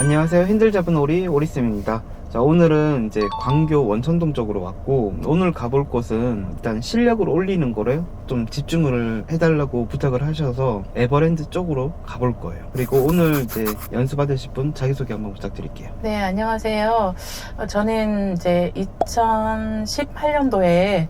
안녕하세요. 핸들 잡은 오리 오리쌤입니다. 자, 오늘은 이제 광교 원천동 쪽으로 왔고, 오늘 가볼 곳은 일단 실력을 올리는 거를 좀 집중을 해달라고 부탁을 하셔서 에버랜드 쪽으로 가볼 거예요. 그리고 오늘 이제 연수 받으실 분 자기소개 한번 부탁드릴게요. 네, 안녕하세요. 저는 이제 2018년도에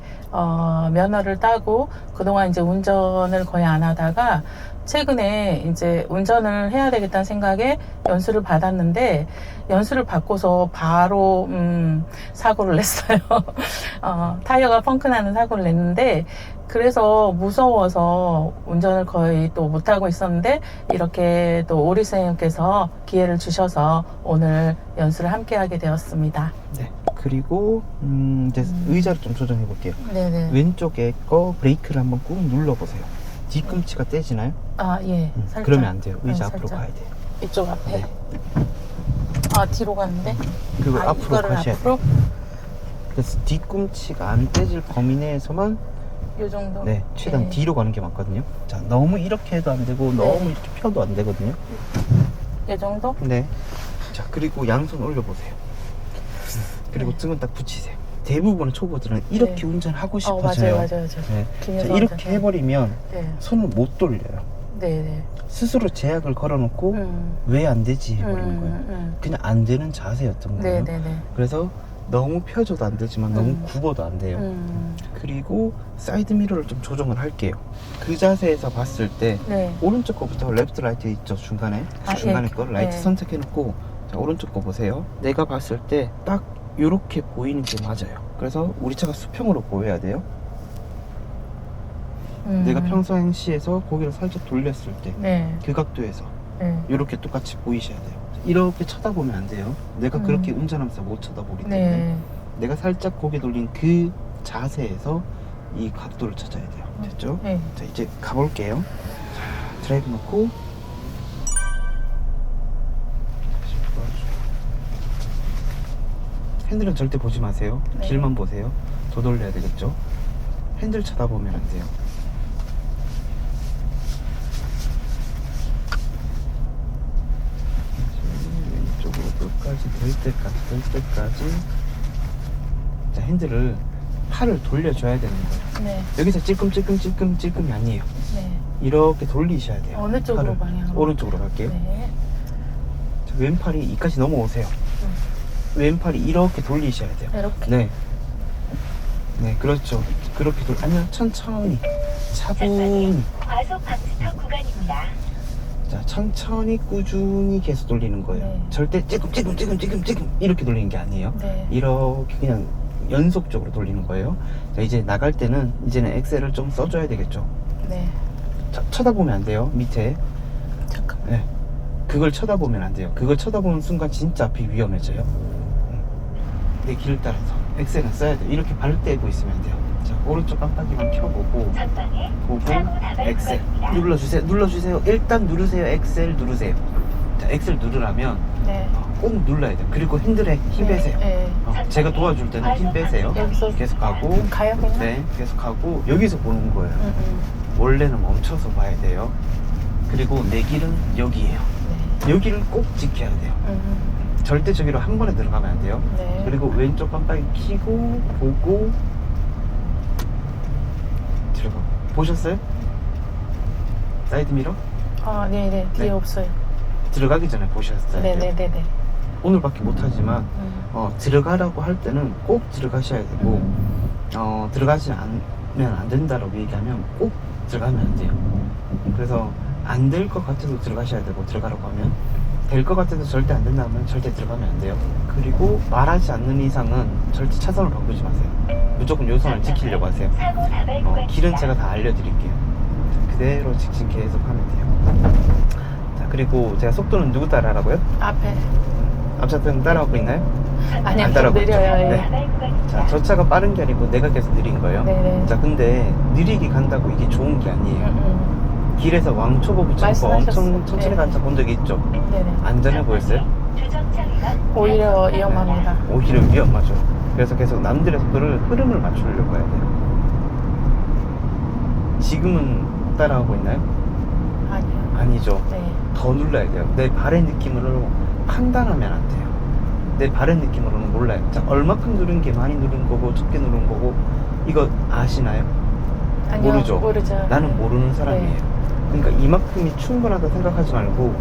면허를 따고 그동안 이제 운전을 거의 안 하다가 최근에 이제 운전을 해야 되겠다는 생각에 연수를 받았는데, 연수를 받고서 바로 사고를 냈어요. 타이어가 펑크나는 사고를 냈는데, 그래서 무서워서 운전을 거의 또 못하고 있었는데, 이렇게 또 오리쌤께서 기회를 주셔서 오늘 연수를 함께 하게 되었습니다. 네. 그리고 이제 의자를 좀 조정해 볼게요. 네네. 왼쪽에 거 브레이크를 한번 꾹 눌러보세요. 뒤꿈치가 떼지나요? 아, 예. 살짝. 그러면 안 돼요. 의자 살짝. 앞으로 가야 돼요. 이쪽 앞에. 네. 아, 뒤로 갔는데? 그거 아, 앞으로 이거를 가셔야 앞으로? 돼요. 그래서 뒤꿈치가 안 떼질 범위 내에서만 요 정도? 네, 최대한 네. 뒤로 가는 게 맞거든요. 자, 너무 이렇게 해도 안 되고 너무 이렇게 펴도 안 되거든요. 요 정도? 네. 자, 그리고 양손 올려보세요. 그리고 네. 등은 딱 붙이세요. 대부분의 초보들은 이렇게 네. 운전하고 맞아요, 싶어져요. 맞아요. 네. 자, 김여정 이렇게 원장님. 해버리면 네. 손을 못 돌려요. 네네. 스스로 제약을 걸어놓고 왜 안 되지 해버리는 거예요. 그냥 안 되는 자세였던 거예요. 네네네. 그래서 너무 펴줘도 안 되지만 너무 굽어도 안 돼요. 그리고 사이드 미러를 좀 조정을 할게요. 그 자세에서 봤을 때 네. 오른쪽 거부터 레프트 라이트 있죠, 중간에. 아, 중간에 예. 거 라이트 네. 선택해놓고, 자, 오른쪽 거 보세요. 내가 봤을 때 딱 요렇게 보이는 게 맞아요. 그래서 우리 차가 수평으로 보여야 돼요. 내가 평소행 시에서 고개를 살짝 돌렸을 때 네. 그 각도에서 네. 이렇게 똑같이 보이셔야 돼요. 이렇게 쳐다보면 안 돼요. 내가 그렇게 운전하면서 못 쳐다보기 때문에 네. 내가 살짝 고개 돌린 그 자세에서 이 각도를 찾아야 돼요. 됐죠? 네. 자, 이제 가볼게요. 자, 드라이브 놓고 핸들은 절대 보지 마세요. 네. 길만 보세요. 더 돌려야 되겠죠? 핸들 쳐다보면 안 돼요. 왼쪽으로 끝까지 될 때까지 자, 핸들을 팔을 돌려줘야 되는 거예요. 네. 여기서 찔끔찔끔이 아니에요. 네. 이렇게 돌리셔야 돼요. 어느 쪽으로 팔을. 방향으로? 오른쪽으로 갈게요. 네. 자, 왼팔이 이까지 넘어오세요. 왼팔이 이렇게 돌리셔야 돼요. 이렇게? 네. 네, 그렇죠. 그렇게 아니요, 천천히, 차분히. 과속 방지턱 구간입니다. 자, 천천히 꾸준히 계속 돌리는 거예요. 네. 절대 찌금 이렇게 돌리는 게 아니에요. 네. 이렇게 그냥 연속적으로 돌리는 거예요. 자, 이제 나갈 때는 이제는 엑셀을 좀 써줘야 되겠죠. 네. 자, 쳐다보면 안 돼요. 밑에. 잠깐만. 네. 그걸 쳐다보면 안 돼요. 그걸 쳐다보는 순간 진짜 앞이 위험해져요. 내 길을 따라서 엑셀은 써야 돼요. 이렇게 발 떼고 있으면 안 돼요. 자, 오른쪽 깜빡이만 켜보고 전방에 보고 사고 다발 엑셀 구간입니다. 눌러주세요. 일단 누르세요. 엑셀 누르세요. 자, 엑셀 누르라면 네. 꼭 눌러야 돼요. 그리고 핸들에 힘 빼세요. 네. 제가 도와줄 때는 힘 빼세요. 여기서 계속 가고, 가요, 그냥? 네, 계속 가고 여기서 보는 거예요. 음. 원래는 멈춰서 봐야 돼요. 그리고 내 길은 여기예요. 네. 여기를 꼭 지켜야 돼요. 절대 저기로 한 번에 들어가면 안 돼요. 네. 그리고 왼쪽 깜빡이 켜고 보고 들어가. 보셨어요? 사이드 미러? 아, 네네. 뒤에 네. 없어요. 들어가기 전에 보셨어요? 네네네네. 오늘밖에 못하지만 들어가라고 할 때는 꼭 들어가셔야 되고 들어가지 않으면 안 된다라고 얘기하면 꼭 들어가면 안 돼요. 그래서 안 될 것 같아도 들어가셔야 되고, 들어가라고 하면 될 것 같아도 절대 안 된다면 절대 들어가면 안 돼요. 그리고 말하지 않는 이상은 절대 차선을 바꾸지 마세요. 무조건 요선을 지키려고 하세요. 사고 다발 구간입니다. 길은 제가 다 알려드릴게요. 그대로 직진 계속 하면 돼요. 자, 그리고 제가 속도는 누구 따라하라고요? 앞에. 앞차는 따라하고 있나요? 아니요, 안 좀 따라오고 있죠? 느려요. 예. 네. 다발 구간입니다. 자, 저 차가 빠른 게 아니고 내가 계속 느린 거예요. 네네. 자, 근데 느리게 간다고 이게 좋은 게 아니에요. 길에서 왕초보 붙여놓고 엄청 말씀하셨어요. 천천히 네. 간 차 본 적이 있죠? 네네. 안전해 보였어요? 주정차기가 오히려 위험합니다. 오히려 위험하죠. 그래서 계속 남들의 속도를 흐름을 맞추려고 해야 돼요. 지금은 따라하고 있나요? 아니요. 아니죠. 네. 더 눌러야 돼요. 내 발의 느낌으로 판단하면 안 돼요. 내 발의 느낌으로는 몰라요. 자, 얼마큼 누른 게 많이 누른 거고 적게 누른 거고 이거 아시나요? 아니요, 모르죠. 모르죠. 나는 모르는 사람이에요. 네. 그러니까 이만큼이 충분하다 생각하지 말고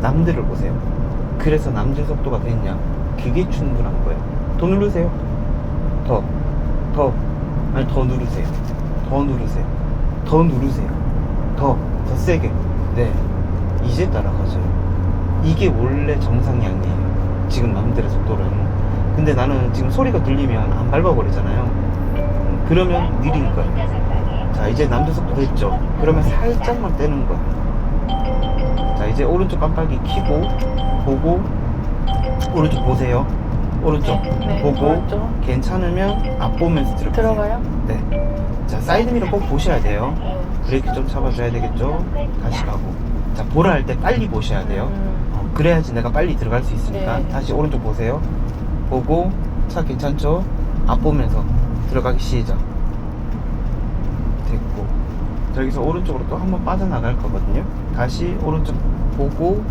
남들을 보세요. 그래서 남들 속도가 됐냐? 그게 충분한 거예요. 더 누르세요. 더 누르세요. 더 누르세요. 더 누르세요. 더 세게. 네. 이제 따라가죠. 이게 원래 정상량이에요. 지금 남들의 속도로는. 근데 나는 지금 소리가 들리면 안 밟아버리잖아요. 그러면 느린 거예요. 자, 이제 남들 속도 됐죠? 그러면 살짝만 떼는 거예요. 자, 이제 오른쪽 깜빡이 켜고 보고 오른쪽 보세요. 오른쪽 네, 보고 오른쪽. 괜찮으면 앞 보면서 들어가요? 네. 자, 사이드미러 꼭 보셔야 돼요. 네. 브레이크 좀 잡아줘야 되겠죠? 다시 가고. 자, 보라 할 때 빨리 보셔야 돼요. 그래야지 내가 빨리 들어갈 수 있으니까. 네. 다시 오른쪽 보세요. 보고 차 괜찮죠? 앞 보면서 들어가기 시작. 됐고, 저기서 오른쪽으로 또 한번 빠져나갈 거거든요. 다시 오른쪽 보고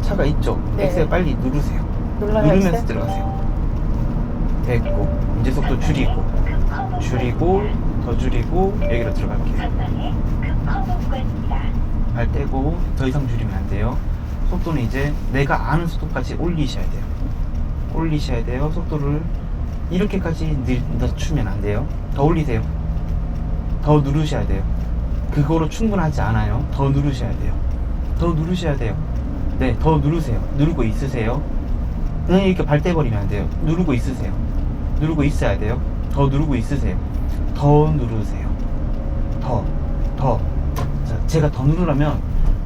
차가 있죠? 네. 엑셀 빨리 누르세요. 눌러야 누르면서 엑셀? 들어가세요. 됐고, 이제 속도 줄이고 더 줄이고 여기로 들어갈게요. 전방에 급 커브 구간입니다. 발 떼고 더 이상 줄이면 안 돼요. 속도는 이제 내가 아는 속도까지 올리셔야 돼요. 올리셔야 돼요. 속도를 이렇게까지 늦추면 안 돼요. 더 올리세요. 더 누르셔야 돼요. 그거로 충분하지 않아요. 더 누르셔야 돼요. 더 누르셔야 돼요. 네, 더 누르세요. 누르고 있으세요. 그냥 이렇게 발 떼버리면 안 돼요. 누르고 있으세요. 누르고 있어야 돼요. 더 누르고 있으세요. 더 누르세요. 더. 자, 제가 더 누르려면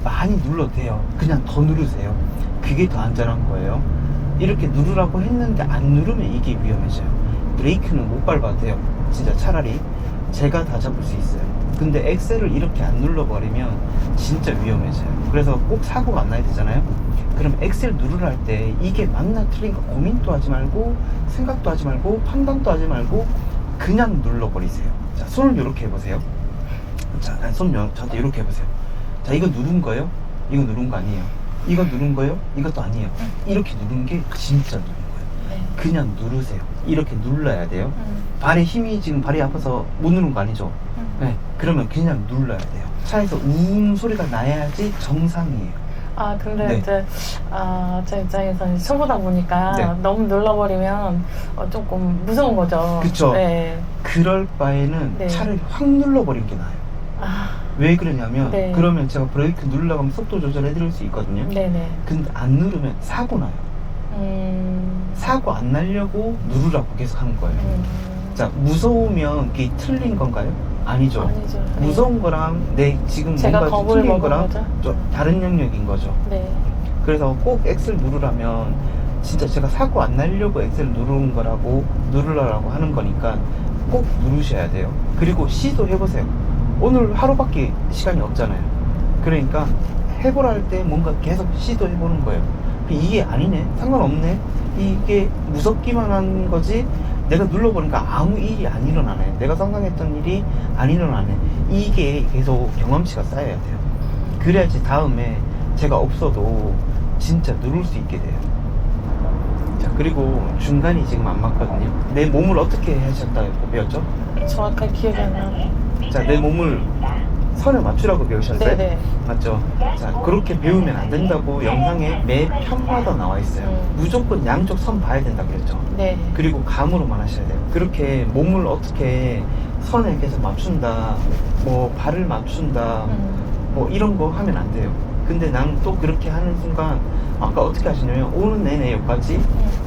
많이 눌러도 돼요. 그냥 더 누르세요. 그게 더 안전한 거예요. 이렇게 누르라고 했는데 안 누르면 이게 위험해져요. 브레이크는 못 밟아도 돼요. 진짜 차라리 제가 다 잡을 수 있어요. 근데 엑셀을 이렇게 안 눌러버리면 진짜 위험해져요. 그래서 꼭 사고가 안 나야 되잖아요. 그럼 엑셀 누르라 할 때 이게 맞나 틀린가 고민도 하지 말고 생각도 하지 말고 판단도 하지 말고 그냥 눌러버리세요. 자, 손을 이렇게 해보세요. 자, 손 저한테 이렇게 해보세요. 자, 이거 누른 거예요? 이거 누른 거 아니에요. 이거 누른 거예요? 이것도 아니에요. 이렇게 누른 게 진짜 누른 거예요. 네. 그냥 누르세요. 이렇게 눌러야 돼요. 발에 힘이 지금 발이 아파서 못 누른 거 아니죠? 네. 그러면 그냥 눌러야 돼요. 차에서 우웅 소리가 나야지 정상이에요. 아, 근데 네. 이제, 제 입장에서는 초보다 보니까 네. 너무 눌러버리면 조금 무서운 거죠. 그쵸. 네. 그럴 바에는 네. 차를 확 눌러버리는 게 나아요. 아, 왜 그러냐면 네. 그러면 제가 브레이크 누르려고 하면 속도 조절해 드릴 수 있거든요. 네네. 근데 안 누르면 사고 나요. 사고 안 나려고 누르라고 계속 하는 거예요. 자, 무서우면 그게 틀린 건가요? 아니죠. 아니죠. 네. 무서운 거랑 내 지금 제가 뭔가 겁을 틀린 먹은 거랑 거죠? 좀 다른 영역인 거죠. 네. 그래서 꼭 엑셀 누르라면 진짜 제가 사고 안 나려고 엑셀 누르는 거라고 누르라고 하는 거니까 꼭 누르셔야 돼요. 그리고 시도해보세요. 오늘 하루밖에 시간이 없잖아요. 그러니까 해보라 할 때 뭔가 계속 시도해보는 거예요. 이게 아니네, 상관없네, 이게 무섭기만 한 거지 내가 눌러보니까 아무 일이 안 일어나네, 내가 상상했던 일이 안 일어나네, 이게 계속 경험치가 쌓여야 돼요. 그래야지 다음에 제가 없어도 진짜 누를 수 있게 돼요. 자, 그리고 중간이 지금 안 맞거든요. 내 몸을 어떻게 하셨다고 배웠죠? 정확하게 기억이 안 나요. 자, 내 몸을 선에 맞추라고 배우셨어요? 네네. 맞죠? 자, 그렇게 배우면 안 된다고 영상에 매 편마다 나와 있어요. 무조건 양쪽 선 봐야 된다 그랬죠? 네. 그리고 감으로만 하셔야 돼요. 그렇게 몸을 어떻게 선에 계속 맞춘다, 뭐 발을 맞춘다, 뭐 이런 거 하면 안 돼요. 근데 난 또 그렇게 하는 순간 아까 어떻게 하시냐면 오는 내내 여기까지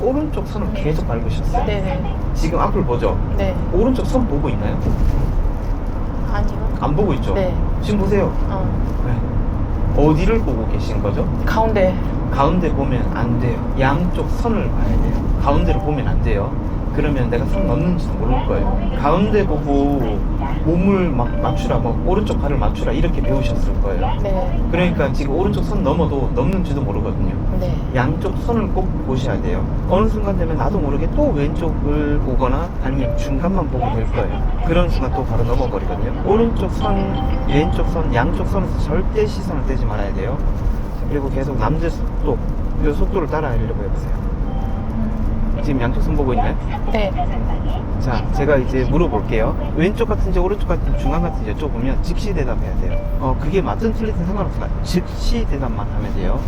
오른쪽 선을 계속 밟으셨어요. 네네. 지금 앞을 보죠? 네. 오른쪽 선 보고 있나요? 아니요. 안 보고 있죠? 네. 지금 보세요. 네. 어디를 보고 계신 거죠? 가운데. 가운데 보면 안 돼요. 양쪽 선을 봐야 돼요. 가운데를 보면 안 돼요. 그러면 내가 선 넘는지도 모를 거예요. 가운데 보고 몸을 막 맞추라, 막 오른쪽 발을 맞추라 이렇게 배우셨을 거예요. 네. 그러니까 지금 오른쪽 선 넘어도 넘는지도 모르거든요. 네. 양쪽 선을 꼭 보셔야 돼요. 어느 순간 되면 나도 모르게 또 왼쪽을 보거나 아니면 중간만 보게 될 거예요. 그런 순간 또 바로 넘어버리거든요. 오른쪽 선, 왼쪽 선, 양쪽 선에서 절대 시선을 떼지 말아야 돼요. 자, 그리고 계속 남들 속도 이 속도를 따라하려고 해보세요. 지금 양쪽 손 보고 있나요? 네. 자, 제가 이제 물어볼게요. 왼쪽 같은지 오른쪽 같은지 중간 같은지 여쭤보면 즉시 대답해야 돼요. 그게 맞든 틀리든 상관없어요. 즉시 대답만 하면 돼요.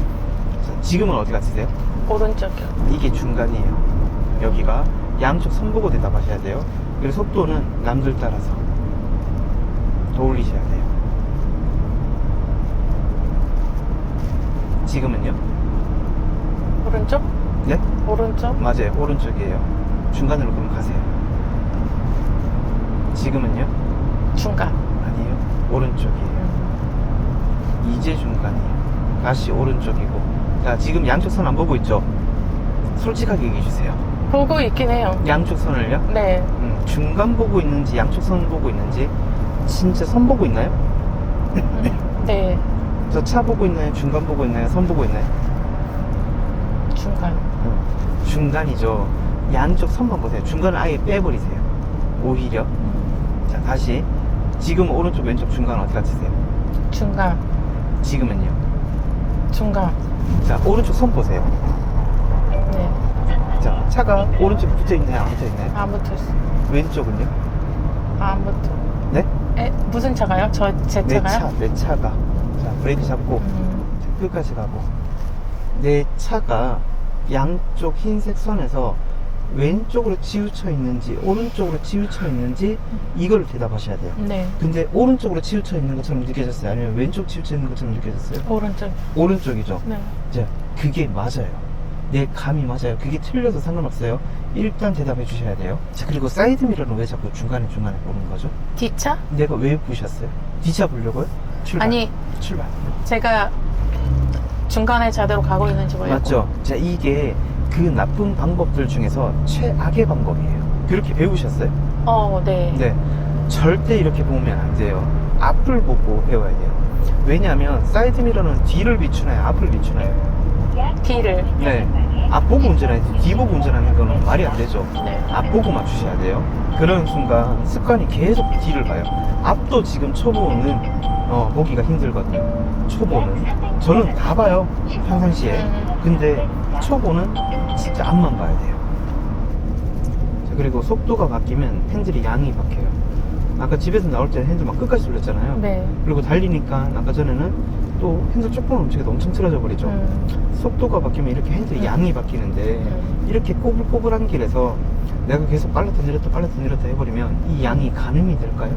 자, 지금은 어디 같으세요? 오른쪽이요. 이게 중간이에요. 여기가 양쪽 손 보고 대답하셔야 돼요. 그리고 속도는 남들 따라서 더 올리셔야 돼요. 지금은요? 오른쪽? 네? 오른쪽? 맞아요. 오른쪽이에요. 중간으로 그럼 가세요. 지금은요? 중간. 아니에요. 오른쪽이에요. 이제 중간이에요. 다시 오른쪽이고. 자, 지금 양쪽 손 안 보고 있죠? 솔직하게 얘기해 주세요. 보고 있긴 해요. 양쪽 손을요? 네. 중간 보고 있는지 양쪽 손 보고 있는지 진짜 손 보고 있나요? 네. 저 차 보고 있나요? 중간 보고 있나요? 손 보고 있나요? 중간. 중간이죠. 양쪽 손만 보세요. 중간을 아예 빼버리세요. 오히려. 자, 다시. 지금 오른쪽 왼쪽 중간 어디 같으세요? 중간. 지금은요? 중간. 자, 오른쪽 손 보세요. 네. 자, 차가 오른쪽에 붙어있나요? 안 붙어있나요? 안 붙었어. 왼쪽은요? 안 붙어. 네? 무슨 차가요? 제 차가요? 내 차가. 자, 브레이크 잡고 음. 끝까지 가고. 내 차가 양쪽 흰색 선에서 왼쪽으로 치우쳐 있는지 오른쪽으로 치우쳐 있는지 이걸 대답하셔야 돼요. 네. 근데 오른쪽으로 치우쳐 있는 것처럼 느껴졌어요? 아니면 왼쪽 치우쳐 있는 것처럼 느껴졌어요? 오른쪽. 오른쪽이죠. 네. 자, 그게 맞아요. 내 감이 맞아요. 그게 틀려도 상관없어요. 일단 대답해 주셔야 돼요. 자, 그리고 사이드미러는 왜 자꾸 중간에 보는 거죠? 뒷차? 내가 왜 부셨어요? 뒤차 보려고요? 출발. 아니, 출발. 제가 중간에 자대로 가고 있는지 몰라요. 맞죠? 자, 이게 그 나쁜 방법들 중에서 최악의 방법이에요. 그렇게 배우셨어요? 네. 네. 절대 이렇게 보면 안 돼요. 앞을 보고 배워야 돼요. 왜냐하면 사이드미러는 뒤를 비추나요? 앞을 비추나요? 뒤를. 네. 앞 보고 운전해야지 뒤 보고 운전하는 거는 말이 안 되죠. 네. 앞 보고 맞추셔야 돼요. 그런 순간 습관이 계속 뒤를 봐요. 앞도 지금 초보는 보기가 힘들거든요. 초보는 저는 다 봐요, 평상시에. 근데 초보는 진짜 앞만 봐야 돼요. 자, 그리고 속도가 바뀌면 핸들이 양이 바뀌어요. 아까 집에서 나올 때는 핸들 막 끝까지 돌렸잖아요. 네. 그리고 달리니까 아까 전에는 또 핸들 조금 움직여도 엄청 틀어져 버리죠. 속도가 바뀌면 이렇게 핸들 양이 바뀌는데 이렇게 꼬불꼬불한 길에서 내가 계속 빨랐다 내렸다 해버리면 이 양이 가늠이 될까요?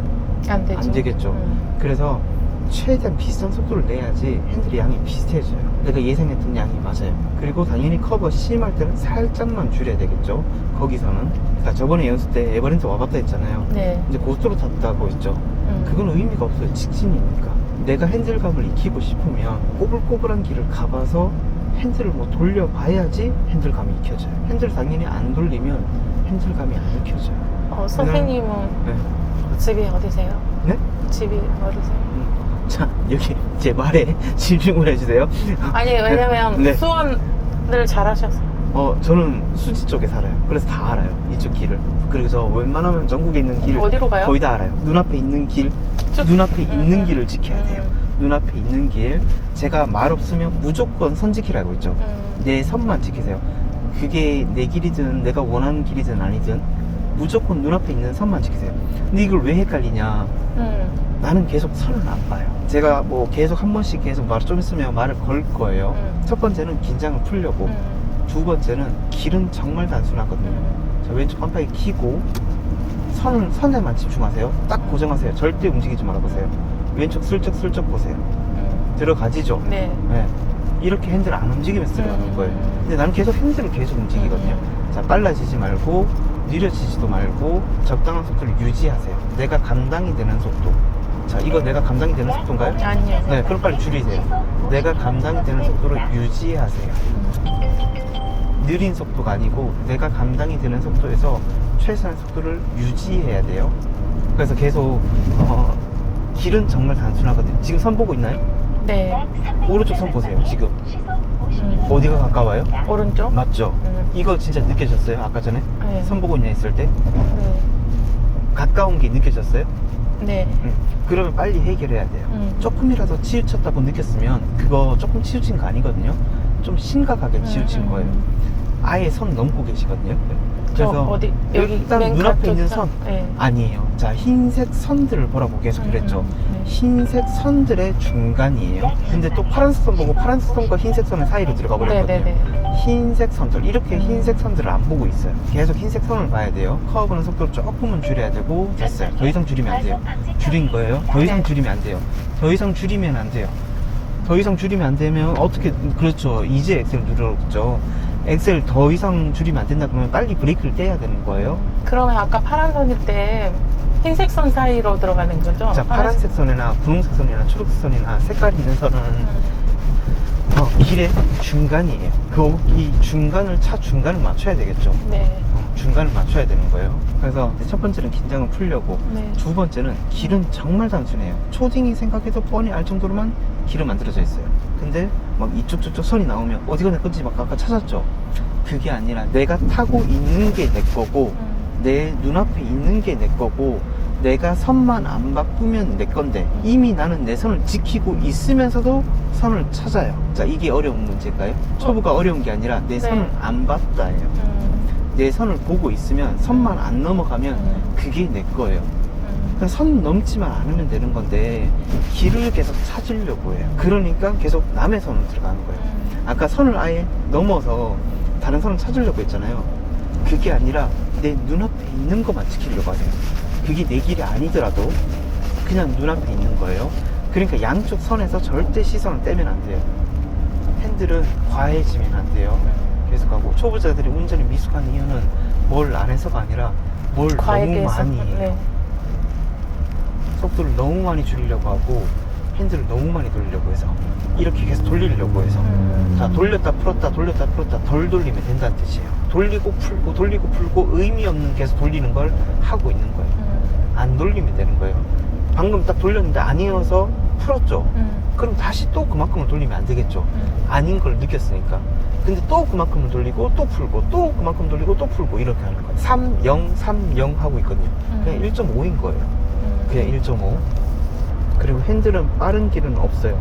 안 되죠. 안 되겠죠. 그래서 최대한 비슷한 속도를 내야지 핸들의 양이 비슷해져요. 내가 예상했던 양이 맞아요. 그리고 당연히 커버 심할 때는 살짝만 줄여야 되겠죠. 거기서는. 그러니까 저번에 연습 때 에버랜드 와봤다 했잖아요. 네. 이제 고속도로 탔다고 했죠. 그건 의미가 없어요. 직진이니까. 내가 핸들감을 익히고 싶으면 꼬불꼬불한 길을 가봐서 핸들을 뭐 돌려봐야지 핸들감이 익혀져요. 핸들 당연히 안 돌리면 핸들감이 안 익혀져요. 선생님은 네. 집이 어디세요? 네? 집이 어디세요? 자, 여기 제 말에 집중을 해주세요. 아니, 왜냐면 네. 수원을 잘하셔서. 저는 수지 쪽에 살아요. 그래서 다 알아요. 이쪽 길을. 그리고 저 웬만하면 전국에 있는 길 어디로 가요? 거의 다 알아요. 눈앞에 있는 길, 쭉. 눈앞에 있는 길을 지켜야 돼요. 눈앞에 있는 길. 제가 말 없으면 무조건 선 지키라고 했죠. 내 선만 지키세요. 그게 내 길이든 내가 원하는 길이든 아니든 무조건 눈앞에 있는 선만 지키세요. 근데 이걸 왜 헷갈리냐? 나는 계속 선을 안 봐요. 제가 뭐 계속 한 번씩 계속 말 좀 있으면 말을 걸 거예요. 첫 번째는 긴장을 풀려고. 두 번째는 길은 정말 단순하거든요. 자, 왼쪽 깜빡이 켜고 선에만 집중하세요. 딱 고정하세요. 절대 움직이지 말아보세요. 왼쪽 슬쩍슬쩍 보세요. 들어가지죠? 네. 네. 이렇게 핸들을 안 움직이면서 들어가는 거예요. 근데 나는 계속 핸들을 계속 움직이거든요. 자, 빨라지지 말고 느려지지도 말고 적당한 속도를 유지하세요. 내가 감당이 되는 속도. 자, 이거 내가 감당이 되는 속도인가요? 아니요. 네, 그럼 빨리 줄이세요. 내가 감당이 되는 속도를 유지하세요. 느린 속도가 아니고 내가 감당이 되는 속도에서 최선의 속도를 유지해야 돼요. 그래서 계속 길은 정말 단순하거든요. 지금 선 보고 있나요? 네. 오른쪽 선 보세요. 지금 어디가 가까워요? 오른쪽? 맞죠? 이거 진짜 느껴졌어요? 아까 전에? 네. 선 보고 있냐 했을 때? 네. 가까운 게 느껴졌어요? 네. 그러면 빨리 해결해야 돼요. 조금이라도 치우쳤다고 느꼈으면 그거 조금 치우친 거 아니거든요. 좀 심각하게 치우친 거예요. 아예 선 넘고 계시거든요. 저 그래서 어디 여기 일단 맨 눈앞에 있는 가쪽이죠? 선 네. 아니에요. 자, 흰색 선들을 보라고 계속 그랬죠. 네. 흰색 선들의 중간이에요. 근데 또 파란색 선 보고 파란색 선과 흰색 선의 사이로 들어가 버렸거든요. 네네네. 흰색 선들, 이렇게 흰색 선들을 안 보고 있어요. 계속 흰색 선을 봐야 돼요. 커브는 속도를 조금은 줄여야 되고, 됐어요. 더 이상 줄이면 안 돼요. 줄인 거예요. 더 이상 네. 줄이면 안 돼요. 더 이상 줄이면 안 돼요. 더 이상 줄이면 안 되면 어떻게, 그렇죠. 이제 엑셀 누르겠죠. 엑셀 더 이상 줄이면 안 된다 그러면 빨리 브레이크를 떼야 되는 거예요. 그러면 아까 파란 선일 때 흰색 선 사이로 들어가는 거죠? 자, 파란색 선이나 분홍색 선이나 초록색 선이나 색깔 있는 선은 길의 중간이에요. 거기 중간을 차 중간을 맞춰야 되겠죠. 네. 중간을 맞춰야 되는 거예요. 그래서 첫 번째는 긴장을 풀려고, 네. 두 번째는 길은 정말 단순해요. 초딩이 생각해도 뻔히 알 정도로만 길은 만들어져 있어요. 근데 막 이쪽 저쪽 선이 나오면 어디가 내 건지 막 아까 찾았죠. 그게 아니라 내가 타고 있는 게 내 거고 내 눈앞에 있는 게 내 거고 내가 선만 안 바꾸면 내 건데 이미 나는 내 선을 지키고 있으면서도 선을 찾아요. 자, 이게 어려운 문제일까요? 초보가 어려운 게 아니라 내 선을 안 봤다예요. 내 선을 보고 있으면 선만 안 넘어가면 그게 내 거예요. 그냥 선 넘지만 않으면 되는 건데 길을 계속 찾으려고 해요. 그러니까 계속 남의 선을 들어가는 거예요. 아까 선을 아예 넘어서 다른 선을 찾으려고 했잖아요. 그게 아니라 내 눈앞에 있는 것만 지키려고 하세요. 그게 내 길이 아니더라도 그냥 눈앞에 있는 거예요. 그러니까 양쪽 선에서 절대 시선을 떼면 안 돼요. 핸들은 과해지면 안 돼요. 계속하고 초보자들이 운전이 미숙한 이유는 뭘 안 해서가 아니라 뭘 너무 많이 해요. 네. 속도를 너무 많이 줄이려고 하고 핸들을 너무 많이 돌리려고 해서 이렇게 계속 돌리려고 해서 자, 돌렸다 풀었다 돌렸다 풀었다 덜 돌리면 된다는 뜻이에요. 돌리고 풀고 돌리고 풀고 의미 없는 계속 돌리는 걸 하고 있는 거예요. 안 돌리면 되는 거예요. 방금 딱 돌렸는데 아니어서 풀었죠. 그럼 다시 또 그만큼을 돌리면 안 되겠죠. 아닌 걸 느꼈으니까. 근데 또 그만큼을 돌리고 또 풀고 또 그만큼 돌리고 또 풀고 이렇게 하는 거예요. 3, 0, 3, 0 하고 있거든요. 그냥 1.5인 거예요. 그냥 1.5. 그리고 핸들은 빠른 길은 없어요.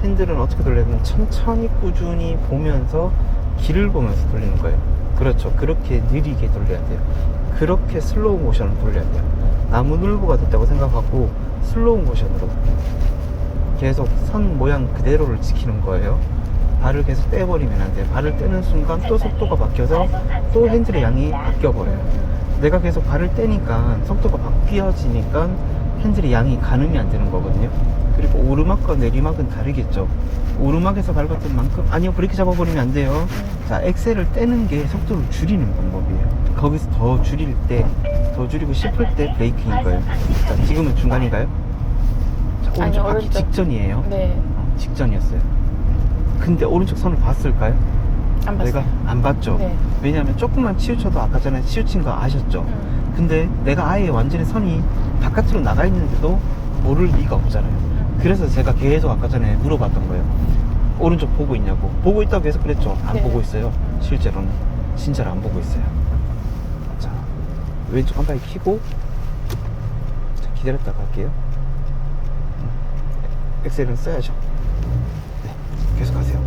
핸들은 어떻게 돌려야 되면 천천히 꾸준히 보면서 길을 보면서 돌리는 거예요. 그렇죠. 그렇게 느리게 돌려야 돼요. 그렇게 슬로우 모션을 돌려야 돼요. 나무늘보가 됐다고 생각하고 슬로우 모션으로 계속 선 모양 그대로를 지키는 거예요. 발을 계속 떼버리면 안 돼요. 발을 떼는 순간 또 속도가 바뀌어서 또 핸들의 양이 바뀌어버려요. 내가 계속 발을 떼니까 속도가 바뀌어지니까 핸들의 양이 가늠이 안 되는 거거든요. 그리고 오르막과 내리막은 다르겠죠. 오르막에서 밟았던 만큼 아니요, 브레이크 잡아버리면 안 돼요. 자, 엑셀을 떼는 게 속도를 줄이는 방법이에요. 거기서 더 줄일 때, 더 줄이고 싶을 때 브레이크인 거예요. 자, 지금은 중간인가요? 자, 오른쪽 아니요, 바퀴 오른쪽. 직전이에요. 네. 직전이었어요. 근데 오른쪽 선을 봤을까요? 안 봤어요. 내가 안 봤죠. 네. 왜냐하면 조금만 치우쳐도 아까 전에 치우친 거 아셨죠? 근데 내가 아예 완전히 선이 바깥으로 나가 있는데도 모를 리가 없잖아요. 그래서 제가 계속 아까 전에 물어봤던 거예요. 오른쪽 보고 있냐고. 보고 있다고 계속 그랬죠. 안 네. 보고 있어요. 실제로는 진짜로 안 보고 있어요. 자, 왼쪽 한 바퀴 켜고 자, 기다렸다가 할게요. 엑셀은 써야죠. 네, 계속 하세요.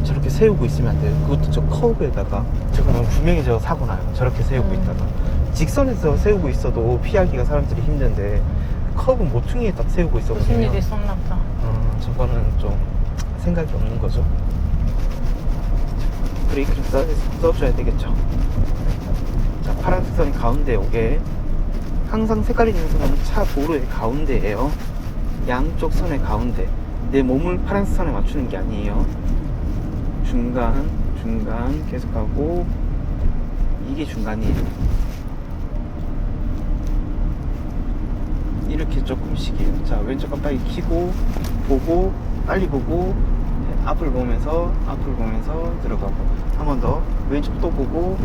저렇게 세우고 있으면 안 돼요. 그것도 저 커브에다가 저거는 분명히 저 사고 나요. 저렇게 세우고 있다가 직선에서 세우고 있어도 피하기가 사람들이 힘든데 커브 모퉁이에 딱 세우고 있어 무슨 일이 보면 있었나 보다. 저거는 좀 생각이 없는 거죠. 브레이크를 써줘야 되겠죠. 자, 파란색 선이 가운데 오게. 항상 색깔이 있는 선은 차 도로의 가운데예요. 양쪽 선의 가운데. 내 몸을 파란색 선에 맞추는 게 아니에요. 중간, 중간 계속하고 이게 중간이에요. 이렇게 조금씩이에요. 자, 왼쪽 깜빡이 켜고 보고 빨리 보고 앞을 보면서 들어가고 한 번 더 왼쪽 또 보고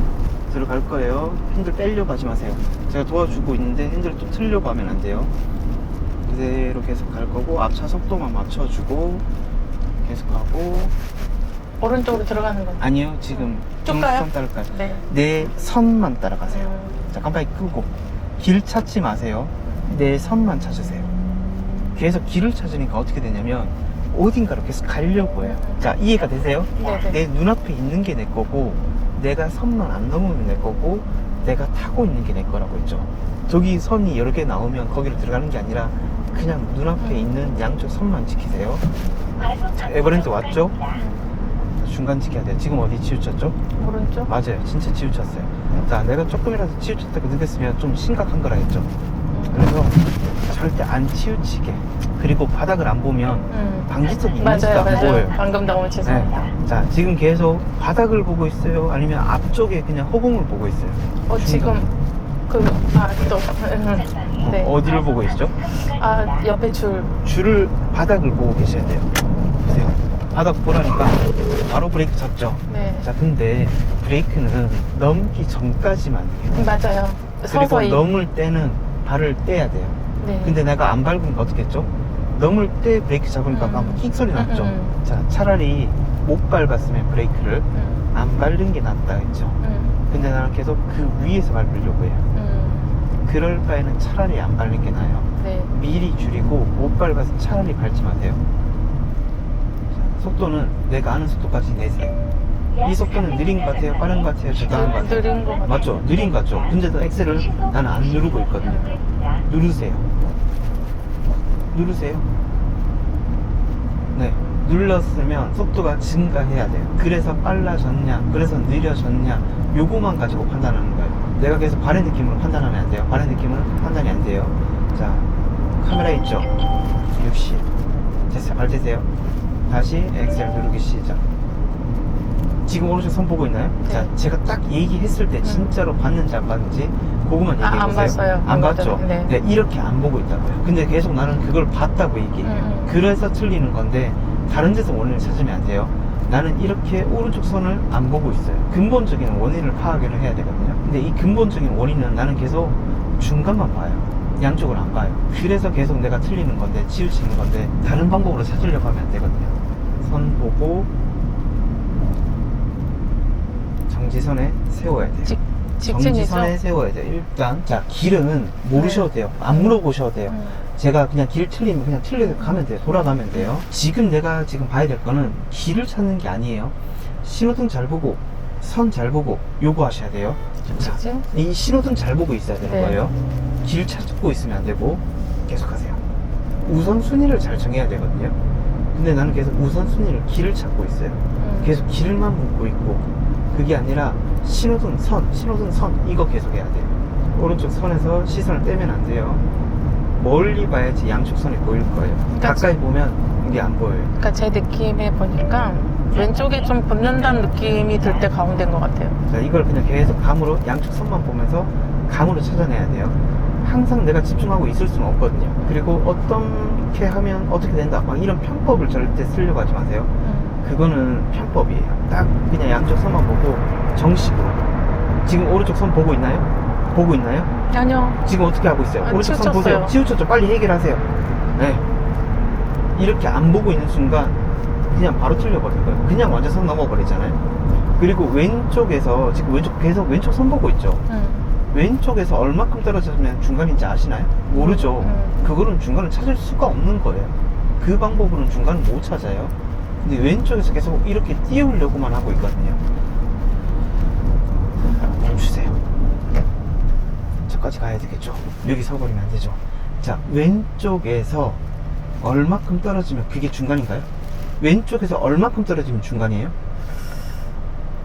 들어갈 거예요. 핸들 빼려고 하지 마세요. 제가 도와주고 있는데 핸들을 또 틀려고 하면 안 돼요. 그대로 계속 갈 거고 앞차 속도만 맞춰주고 계속하고 오른쪽으로 들어가는 거. 아니요, 지금 쭉 가요? 좀 따를까요? 네. 내 선만 따라가세요. 음. 자, 깜빡이 끄고 길 찾지 마세요. 내 선만 찾으세요. 계속 길을 찾으니까 어떻게 되냐면 어딘가로 계속 가려고 해요. 자, 이해가 되세요? 네네. 내 눈앞에 있는 게 내 거고 내가 선만 안 넘으면 내 거고 내가 타고 있는 게 내 거라고 했죠. 저기 선이 여러 개 나오면 거기로 들어가는 게 아니라 그냥 눈앞에 있는 양쪽 선만 지키세요. 자, 에버랜드 왔죠? 중간 지켜야 돼요. 지금 어디 치우쳤죠? 오른쪽. 맞아요. 진짜 치우쳤어요. 자, 내가 조금이라도 치우쳤다고 느꼈으면 좀 심각한 거라 했죠. 그래서 절대 안 치우치게. 그리고 바닥을 안 보면 방지턱이 있는지도 맞아요, 안 맞아요. 보여요. 방금 너무 죄송합니다. 네. 자, 지금 계속 바닥을 보고 있어요? 아니면 앞쪽에 그냥 허공을 보고 있어요? 지금 또. 네. 어디를 보고 있죠? 아, 옆에 줄. 줄을 바닥을 보고 계셔야 돼요. 보세요. 바닥 보라니까 바로 브레이크 잡죠. 네. 자, 근데 브레이크는 넘기 전까지만 해요. 맞아요. 그리고 서서히. 넘을 때는 발을 떼야 돼요. 네. 근데 내가 안 밟으니까 어떻게 했죠? 넘을 때 브레이크 잡으니까 아까 킥 소리 났죠? 자, 차라리 못 밟았으면 브레이크를 안 밟는 게 낫다 했죠. 근데 나는 계속 그 위에서 밟으려고 해요. 그럴 바에는 차라리 안 밟는 게 나아요. 네. 미리 줄이고 못 밟아서 차라리 밟지 마세요. 자, 속도는 내가 아는 속도까지 내세요. 이 속도는 느린 것 같아요? 빠른 것 같아요? 적당한 것 같아요? 느린 것 같아요. 맞죠? 느린 것 같죠? 근데도 엑셀을 나는 안 누르고 있거든요. 누르세요. 누르세요. 네. 눌렀으면 속도가 증가해야 돼요. 그래서 빨라졌냐, 그래서 느려졌냐, 요거만 가지고 판단하는 거예요. 내가 계속 발의 느낌으로 판단하면 안 돼요. 발의 느낌은 판단이 안 돼요. 자, 카메라 있죠? 60. 됐어요. 발 대세요. 다시 엑셀 누르기 시작. 지금 오른쪽 손 보고 있나요? 네. 자, 제가 딱 얘기했을 때 진짜로 봤는지 안 봤는지 그거만 얘기해 안 보세요. 봤어요. 안 봤죠? 네. 네, 이렇게 안 보고 있다고요. 근데 계속 나는 그걸 봤다고 얘기해요. 그래서 틀리는 건데 다른 데서 원인을 찾으면 안 돼요. 나는 이렇게 오른쪽 손을 안 보고 있어요. 근본적인 원인을 파악을 해야 되거든요. 근데 이 근본적인 원인은 나는 계속 중간만 봐요. 양쪽을 안 봐요. 그래서 계속 내가 틀리는 건데, 치우치는 건데, 다른 방법으로 찾으려고 하면 안 되거든요. 선 보고 정지선에 세워야 돼요. 직진이죠? 정지선에 세워야 돼요. 일단 자, 길은 모르셔도 돼요. 안 물어보셔도 돼요. 제가 그냥 길 틀리면 그냥 틀리게 가면 돼요. 돌아가면 돼요. 지금 내가 지금 봐야 될 거는 길을 찾는 게 아니에요. 신호등 잘 보고 선 잘 보고 요거 하셔야 돼요. 자, 직진? 이 신호등 잘 보고 있어야 되는 네. 거예요. 길 찾고 있으면 안 되고 계속 하세요. 우선순위를 잘 정해야 되거든요. 근데 나는 계속 우선순위를 길을 찾고 있어요. 계속 길만 묻고 있고 그게 아니라 신호등 선 이거 계속 해야 돼요. 오른쪽 선에서 시선을 떼면 안 돼요. 멀리 봐야지 양쪽 선이 보일 거예요. 그러니까 가까이 보면 이게 안 보여요. 그러니까 제 느낌에 보니까 왼쪽에 좀 붙는다는 느낌이 들 때 가운데인 것 같아요. 자, 이걸 그냥 계속 감으로 양쪽 선만 보면서 감으로 찾아내야 돼요. 항상 내가 집중하고 있을 수는 없거든요. 그리고 어떻게 하면 어떻게 된다 막 이런 편법을 절대 쓰려고 하지 마세요. 그거는 편법이에요. 딱 그냥 양쪽 선만 보고 정식으로. 지금 오른쪽 선 보고 있나요? 보고 있나요? 아니요. 지금 어떻게 하고 있어요? 아, 오른쪽 선 치우쳤어요. 보세요. 치우쳤죠? 빨리 해결하세요. 네. 이렇게 안 보고 있는 순간 그냥 바로 틀려버린 거예요. 그냥 완전 선 넘어버리잖아요. 그리고 왼쪽에서 지금 계속 왼쪽 선 보고 있죠? 왼쪽에서 얼마큼 떨어졌으면 중간인지 아시나요? 모르죠. 그거는 중간을 찾을 수가 없는 거예요. 그 방법으로는 중간을 못 찾아요. 근데 왼쪽에서 계속 이렇게 띄우려고만 하고 있거든요. 멈추세요. 저까지 가야 되겠죠. 여기 서버리면 안 되죠. 자, 왼쪽에서 얼마큼 떨어지면 그게 중간인가요? 왼쪽에서 얼마큼 떨어지면 중간이에요?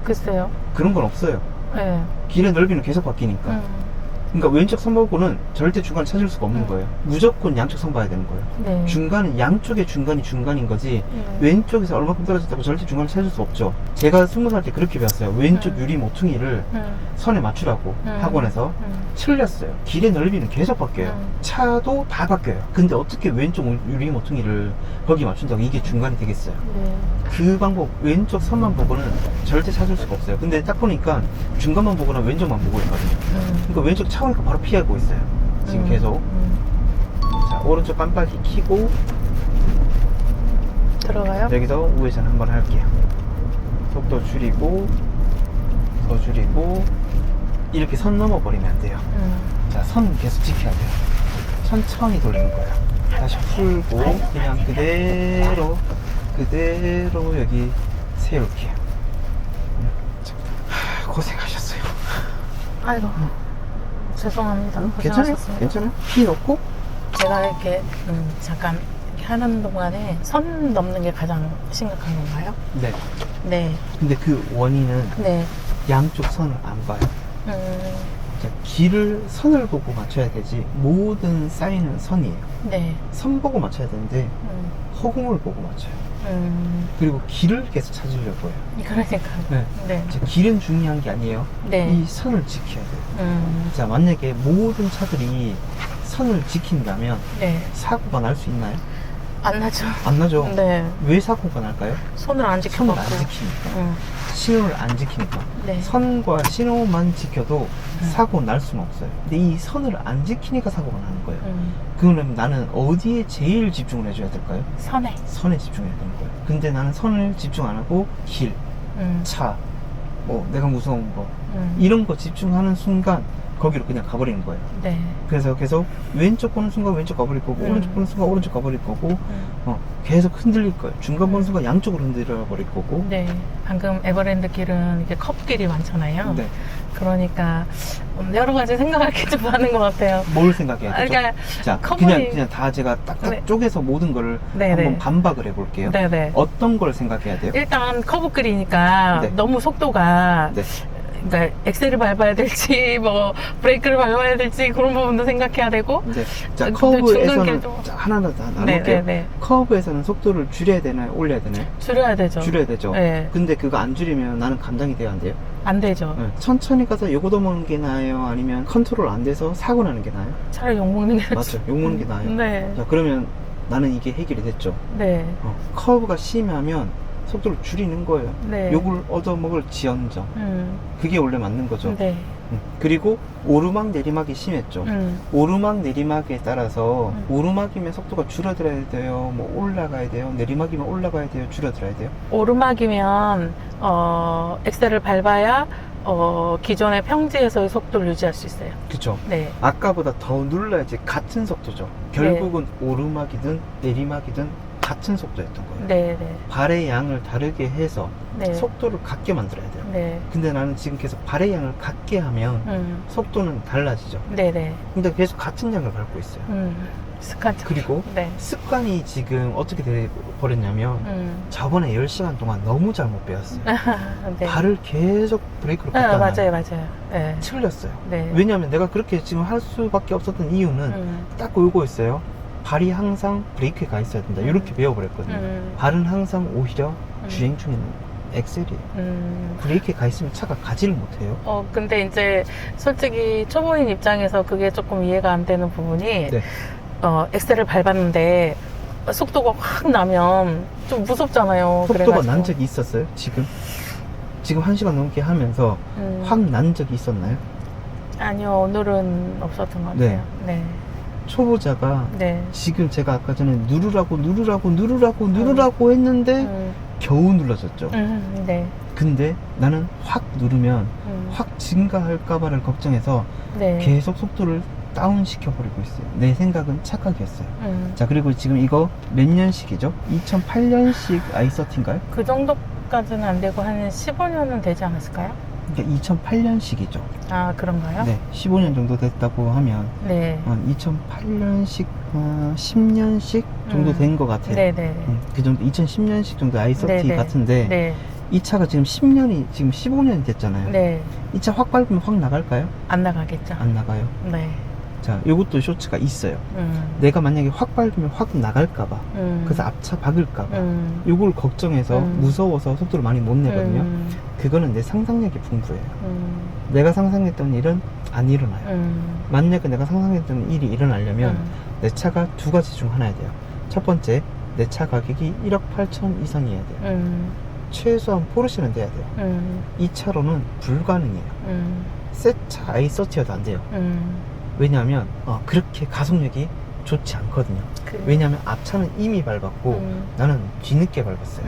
글쎄요. 그런 건 없어요. 네. 길의 넓이는 계속 바뀌니까. 그러니까 왼쪽 선 보고는 절대 중간을 찾을 수가 없는 거예요. 무조건 양쪽 선 봐야 되는 거예요. 네. 중간은 양쪽의 중간이 중간인 거지 왼쪽에서 얼마큼 떨어졌다고 절대 중간을 찾을 수 없죠. 제가 20살 때 그렇게 배웠어요. 왼쪽 유리 모퉁이를 선에 맞추라고 학원에서 틀렸어요. 길의 넓이는 계속 바뀌어요. 차도 다 바뀌어요. 근데 어떻게 왼쪽 유리 모퉁이를 거기 맞춘다고 이게 중간이 되겠어요? 네. 그 방법 왼쪽 선만 보고는 절대 찾을 수가 없어요. 근데 딱 보니까 중간만 보거나 왼쪽만 보고 있거든요. 그러니까 왼쪽 차 오니까 바로 피하고 있어요. 지금 계속. 자, 오른쪽 깜빡이 켜고 들어가요? 여기서 우회전 한번 할게요. 속도 줄이고 더 줄이고 이렇게 선 넘어버리면 안 돼요. 자, 선 계속 지켜야 돼요. 천천히 돌리는 거예요. 다시 풀고 그냥 그대로 여기 세울게요. 고생하셨어요. 아이고 죄송합니다. 괜찮아요? 고생하셨습니다. 괜찮아요? 피 넣고 제가 이렇게 잠깐 이렇게 하는 동안에 선 넘는 게 가장 심각한 건가요? 네. 네. 근데 그 원인은 네. 양쪽 선을 안 봐요. 자, 길을 선을 보고 맞춰야 되지 모든 사인은 선이에요. 네. 선 보고 맞춰야 되는데 허공을 보고 맞춰요. 그리고 길을 계속 찾으려고 해요. 그러니까. 네. 네. 자, 길은 중요한 게 아니에요. 네. 이 선을 지켜야 돼요. 자, 만약에 모든 차들이 선을 지킨다면 네. 사고가 날 수 있나요? 안 나죠. 안 나죠. 네. 왜 사고가 날까요? 손을 안 선을 지켜갖고. 안 지키니까. 응. 신호를 안 지키니까. 네. 선과 신호만 지켜도 사고 날 수는 없어요. 근데 이 선을 안 지키니까 사고가 나는 거예요. 그러면 나는 어디에 제일 집중을 해줘야 될까요? 선에. 선에 집중해야 되는 거예요. 근데 나는 선을 집중 안 하고 길, 차, 뭐 내가 무서운 거 이런 거 집중하는 순간 거기로 그냥 가버리는 거예요. 네. 그래서 계속 왼쪽 보는 순간 왼쪽 가버릴 거고 오른쪽 보는 순간 오른쪽 가버릴 거고 계속 흔들릴 거예요. 중간 보는 순간 양쪽으로 흔들려 버릴 거고. 네. 방금 에버랜드 길은 이렇게 컵길이 많잖아요. 네. 그러니까 여러 가지 생각할 게 좀 많은 것 같아요. 뭘 생각해야 되죠? 그러니까 자, 커버리- 그냥 다 제가 딱딱 네. 쪼개서 모든 거를 네, 한번 네. 반박을 해볼게요. 네네. 어떤 걸 생각해야 돼요? 일단 커브길이니까 네. 너무 속도가 네. 그러니까 엑셀을 밟아야 될지 뭐 브레이크를 밟아야 될지 그런 부분도 생각해야 되고. 네. 자, 근데 커브에서는 중간길도- 자, 하나하나 다 나눌게요. 네네네. 커브에서는 속도를 줄여야 되나요? 올려야 되나요? 줄여야 되죠. 줄여야 되죠. 네. 근데 그거 안 줄이면 나는 감당이 돼야 안 돼요? 안 되죠. 네. 천천히 가서 요거 넘어오는 게 나아요? 아니면 컨트롤 안 돼서 사고 나는 게 나아요? 차라리 욕먹는 게 낫죠. 맞죠. 욕먹는 게 나아요. 네. 자, 그러면 나는 이게 해결이 됐죠. 네. 커브가 심하면 속도를 줄이는 거예요. 네. 욕을 얻어먹을 지연정. 그게 원래 맞는 거죠. 네. 그리고 오르막 내리막이 심했죠. 오르막 내리막에 따라서 오르막이면 속도가 줄어들어야 돼요. 뭐 올라가야 돼요. 내리막이면 올라가야 돼요. 줄어들어야 돼요. 오르막이면 엑셀을 밟아야 기존의 평지에서의 속도를 유지할 수 있어요. 그쵸. 네. 아까보다 더 눌러야지 같은 속도죠. 결국은 오르막이든 내리막이든 같은 속도였던 거예요. 네, 네. 발의 양을 다르게 해서 네. 속도를 같게 만들어야 돼요. 네. 근데 나는 지금 계속 발의 양을 같게 하면 속도는 달라지죠. 네, 네. 근데 계속 같은 양을 밟고 있어요. 습관적. 그리고 네. 습관이 지금 어떻게 돼버렸냐면 저번에 10시간 동안 너무 잘못 배웠어요. 네. 발을 계속 브레이크로 걷다 맞아요, 맞아요. 네. 틀렸어요. 네. 왜냐하면 내가 그렇게 지금 할 수밖에 없었던 이유는 딱 요거 있어요. 발이 항상 브레이크에 가 있어야 된다. 이렇게 배워버렸거든요. 발은 항상 오히려 주행 중에는 엑셀이에요. 브레이크에 가 있으면 차가 가지를 못해요. 근데 이제 솔직히 초보인 입장에서 그게 조금 이해가 안 되는 부분이 네. 엑셀을 밟았는데 속도가 확 나면 좀 무섭잖아요. 속도가 그래가지고. 난 적이 있었어요? 지금 1시간 넘게 하면서 확 난 적이 있었나요? 아니요, 오늘은 없었던 것 같아요. 네. 초보자가 네. 지금 제가 아까 전에 누르라고 했는데 겨우 눌러졌죠. 네. 근데 나는 확 누르면 확 증가할까봐를 걱정해서 네. 계속 속도를 다운 시켜버리고 있어요. 내 생각은 착각이었어요. 자, 그리고 지금 이거 몇 년식이죠? 2008년식 i30인가요? 그 정도까지는 안 되고 한 15년은 되지 않았을까요? 그러니까 2008년식이죠. 아, 그런가요? 네, 15년 정도 됐다고 하면 네. 2008년식, 10년식 정도 된 것 같아요. 네네. 그 정도, 2010년식 정도 i30 네네. 같은데 네. 이 차가 지금 10년이, 지금 15년이 됐잖아요. 네. 이 차 확 밟으면 확 나갈까요? 안 나가겠죠. 안 나가요. 네. 자, 요것도 쇼츠가 있어요. 내가 만약에 확 밟으면 확 나갈까봐. 그래서 앞차 박을까봐. 요걸 걱정해서 무서워서 속도를 많이 못 내거든요. 그거는 내 상상력이 풍부해요. 내가 상상했던 일은 안 일어나요. 만약에 내가 상상했던 일이 일어나려면 내 차가 두 가지 중 하나야 돼요. 첫 번째, 내 차 가격이 1억 8천 이상이어야 돼요. 최소한 포르쉐는 돼야 돼요. 이 차로는 불가능해요. 새 차 i30여도 안 돼요. 왜냐하면 그렇게 가속력이 좋지 않거든요. 왜냐하면 앞차는 이미 밟았고 나는 뒤늦게 밟았어요.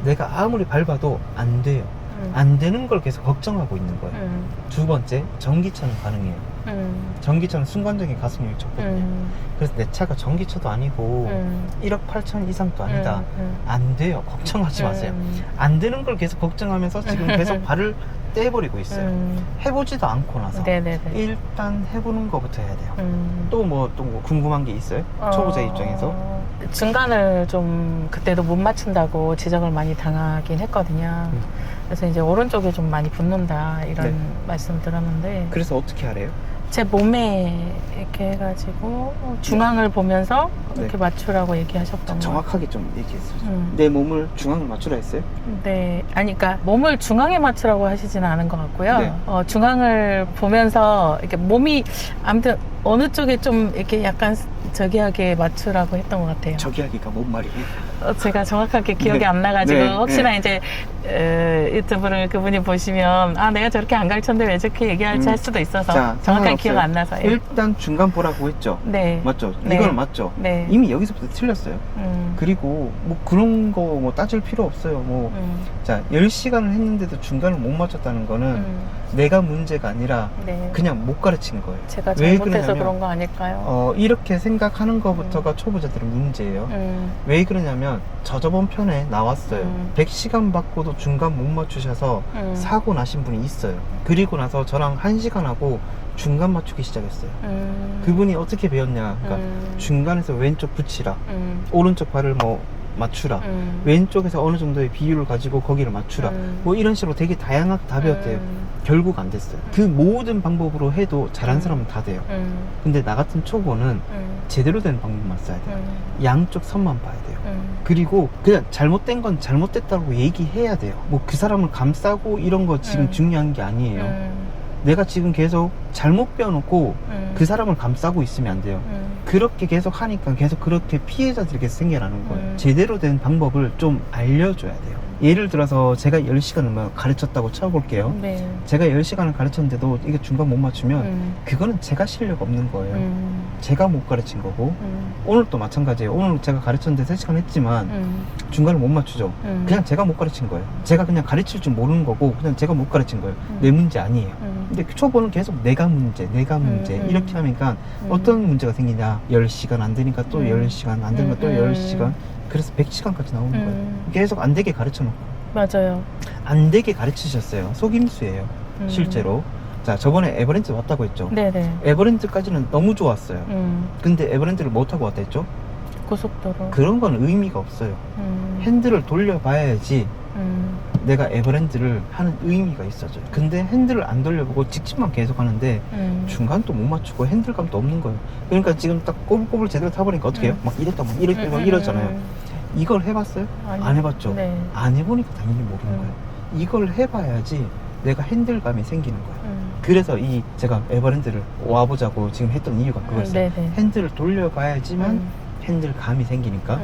내가 아무리 밟아도 안 돼요. 안 되는 걸 계속 걱정하고 있는 거예요. 두 번째, 전기차는 가능해요. 전기차는 순간적인 가속력이 적거든요. 그래서 내 차가 전기차도 아니고 1억 8천 이상도 아니다. 안 돼요. 걱정하지 마세요. 안 되는 걸 계속 걱정하면서 지금 계속 발을 떼버리고 있어요. 해보지도 않고 나서 네네네. 일단 해보는 것부터 해야 돼요. 또 뭐 궁금한 게 있어요? 초보자 입장에서? 중간을 좀 그때도 못 맞춘다고 지적을 많이 당하긴 했거든요. 그래서 이제 오른쪽에 좀 많이 붙는다 이런 네. 말씀 들었는데 그래서 어떻게 하래요? 제 몸에 이렇게 해가지고 중앙을 보면서 이렇게 네. 맞추라고 얘기하셨던 거. 정확하게 좀 얘기했어요. 내 몸을 중앙을 맞추라 했어요? 네, 아니, 그러니까 몸을 중앙에 맞추라고 하시지는 않은 것 같고요. 네. 중앙을 보면서 이렇게 몸이 아무튼 어느 쪽에 좀 이렇게 약간 저기하게 맞추라고 했던 것 같아요. 저기하기가 뭔 말이에요? 제가 정확하게 기억이 네. 안 나가지고 네. 혹시나 네. 이제 유튜브를 그분이 보시면 아 내가 저렇게 안 가르쳤는데 왜 저렇게 얘기할지 할 수도 있어서 자, 정확하게 기억 상관없어요. 안 나서. 예. 일단 중간 보라고 했죠? 네. 맞죠? 네. 이건 맞죠? 네. 이미 여기서부터 틀렸어요. 그리고 뭐 그런 거 뭐 따질 필요 없어요. 뭐 자, 10시간을 했는데도 중간을 못 맞췄다는 거는 내가 문제가 아니라 네. 그냥 못 가르친 거예요. 제가 왜 잘못해서 그러냐면, 그런 거 아닐까요? 이렇게 생각하는 것부터가 초보자들은 문제예요. 왜 그러냐면 저번 편에 나왔어요. 100시간 받고도 중간 못 맞추셔서 사고 나신 분이 있어요. 그리고 나서 저랑 1시간 하고 중간 맞추기 시작했어요. 그분이 어떻게 배웠냐? 그러니까 중간에서 왼쪽 붙이라, 오른쪽 발을 뭐 맞추라, 왼쪽에서 어느 정도의 비율을 가지고 거기를 맞추라, 뭐 이런 식으로 되게 다양하게 다 배웠대요. 결국 안 됐어요. 그 모든 방법으로 해도 잘한 사람은 다 돼요. 근데 나 같은 초보는 제대로 된 방법만 써야 돼요. 양쪽 선만 봐야 돼요. 그리고 그냥 잘못된 건 잘못됐다고 얘기해야 돼요. 뭐 그 사람을 감싸고 이런 거 지금 중요한 게 아니에요. 내가 지금 계속 잘못 배워놓고 그 사람을 감싸고 있으면 안 돼요. 그렇게 계속 하니까 계속 그렇게 피해자들이 계속 생겨나는 거예요. 제대로 된 방법을 좀 알려줘야 돼요. 예를 들어서 제가 10시간을 가르쳤다고 쳐볼게요. 네. 제가 10시간을 가르쳤는데도 이게 중간 못 맞추면 그거는 제가 실력 없는 거예요. 제가 못 가르친 거고, 오늘도 마찬가지예요. 오늘 제가 가르쳤는데 3시간 했지만 중간을 못 맞추죠. 그냥 제가 못 가르친 거예요. 제가 그냥 가르칠 줄 모르는 거고 그냥 제가 못 가르친 거예요. 내 문제 아니에요. 근데 초보는 계속 내가 문제 이렇게 하니까 어떤 문제가 생기냐, 10시간 안 되니까 또 10시간 안 되니까 또 10시간, 그래서 100시간까지 나오는 거예요. 계속 안 되게 가르쳐 놓고 맞아요. 안 되게 가르치셨어요. 속임수예요. 실제로. 자, 저번에 에버랜드 왔다고 했죠. 네네. 에버랜드까지는 너무 좋았어요. 근데 에버랜드를 못 타고 왔다 했죠. 고속도로. 그런 건 의미가 없어요. 핸들을 돌려봐야지 내가 에버랜드를 하는 의미가 있어져요. 근데 핸들을 안 돌려보고 직진만 계속 하는데 중간도 못 맞추고 핸들감도 없는 거예요. 그러니까 지금 딱 꼬불꼬불 제대로 타보니까 어떻게 해요? 막 이랬다 막 이러잖아요. 이걸 해봤어요? 아니, 안 해봤죠? 네. 안 해보니까 당연히 모르는 거예요. 이걸 해봐야지 내가 핸들감이 생기는 거예요. 그래서 제가 에버랜드를 와보자고 지금 했던 이유가 그거였어요. 네네. 핸들을 돌려봐야지만 핸들감이 생기니까.